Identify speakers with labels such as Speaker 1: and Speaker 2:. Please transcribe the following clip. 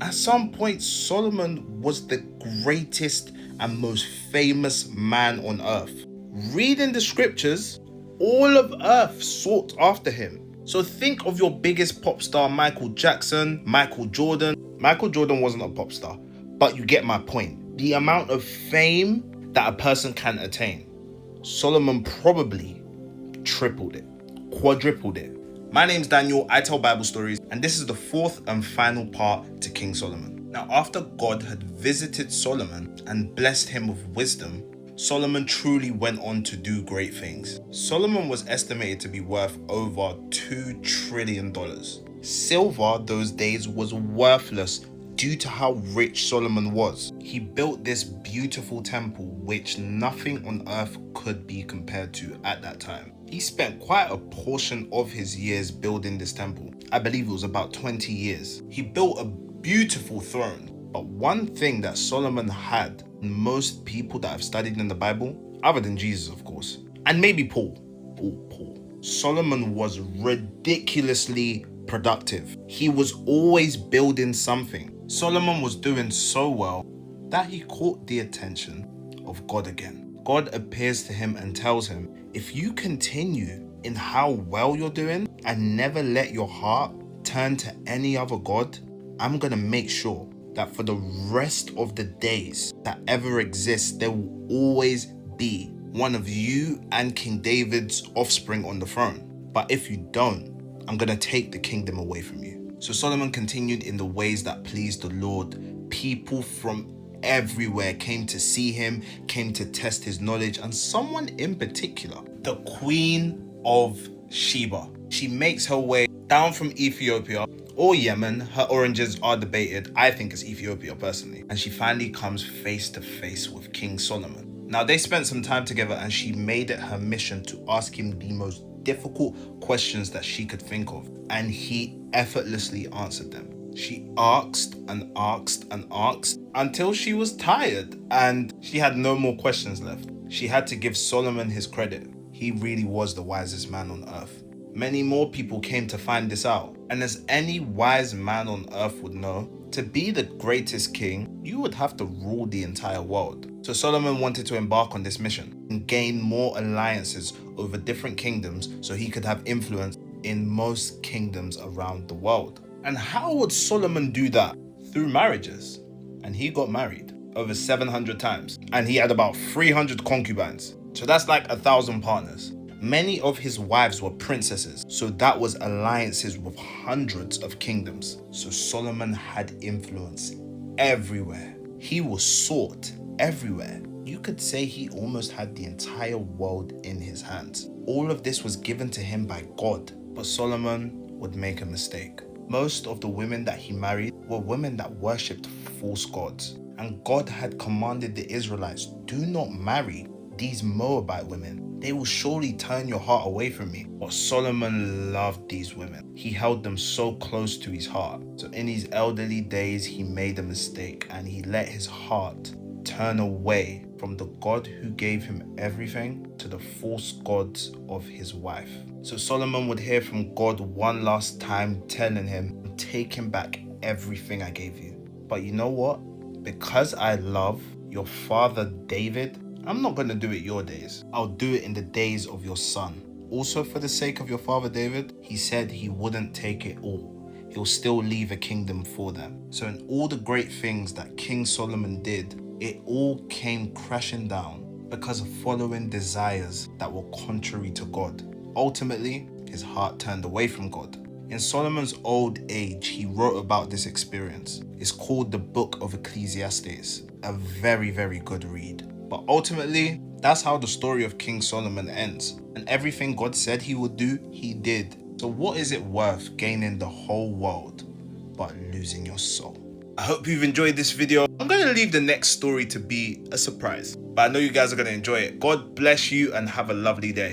Speaker 1: At some point, Solomon was the greatest and most famous man on earth. Reading the scriptures, all of earth sought after him. So think of your biggest pop star, Michael Jackson, Michael Jordan. Michael Jordan wasn't a pop star, but you get my point. The amount of fame that a person can attain. Solomon probably tripled it, quadrupled it. My name's Daniel, I tell Bible stories, and this is the fourth and final part to King Solomon. Now, after God had visited Solomon and blessed him with wisdom, Solomon truly went on to do great things. Solomon was estimated to be worth over $2 trillion. Silver those days was worthless due to how rich Solomon was. He built this beautiful temple which nothing on earth could be compared to at that time. He spent quite a portion of his years building this temple. I believe it was about 20 years. He built a beautiful throne. But one thing that Solomon had, most people that have studied in the Bible, other than Jesus of course, and maybe Paul, Solomon was ridiculously productive. He was always building something. Solomon was doing so well that he caught the attention of God again. God appears to him and tells him, if you continue in how well you're doing and never let your heart turn to any other God, I'm gonna make sure that for the rest of the days that ever exist, there will always be one of you and King David's offspring on the throne. But if you don't, I'm gonna take the kingdom away from you. So Solomon continued in the ways that pleased the Lord. People from everywhere came to see him, came to test his knowledge, and someone in particular, the Queen of Sheba. She makes her way down from Ethiopia or Yemen. Her origins are debated. I think it's Ethiopia personally. And she finally comes face to face with King Solomon. Now they spent some time together and she made it her mission to ask him the most difficult questions that she could think of. And he effortlessly answered them. She asked and asked and asked until she was tired and she had no more questions left. She had to give Solomon his credit. He really was the wisest man on earth. Many more people came to find this out. And as any wise man on earth would know, to be the greatest king, you would have to rule the entire world. So Solomon wanted to embark on this mission and gain more alliances over different kingdoms so he could have influence in most kingdoms around the world. And how would Solomon do that? Through marriages. And he got married over 700 times. And he had about 300 concubines. So that's like 1,000 partners. Many of his wives were princesses. So that was alliances with hundreds of kingdoms. So Solomon had influence everywhere. He was sought everywhere. You could say he almost had the entire world in his hands. All of this was given to him by God. But Solomon would make a mistake. Most of the women that he married were women that worshipped false gods. And God had commanded the Israelites, do not marry these Moabite women. They will surely turn your heart away from me. But Solomon loved these women. He held them so close to his heart. So in his elderly days, he made a mistake and he let his heart turn away from the God who gave him everything to the false gods of his wife. So Solomon would hear from God one last time telling him, take him back everything I gave you. But you know what? Because I love your father David, I'm not going to do it your days. I'll do it in the days of your son. Also, for the sake of your father David, he said he wouldn't take it all. He'll still leave a kingdom for them. So in all the great things that King Solomon did, it all came crashing down because of following desires that were contrary to God. Ultimately, his heart turned away from God. In Solomon's old age, he wrote about this experience. It's called the Book of Ecclesiastes, a very, very good read. But ultimately, that's how the story of King Solomon ends. And everything God said he would do, he did. So what is it worth gaining the whole world but losing your soul? I hope you've enjoyed this video. I'm going to leave the next story to be a surprise, but I know you guys are going to enjoy it. God bless you and have a lovely day.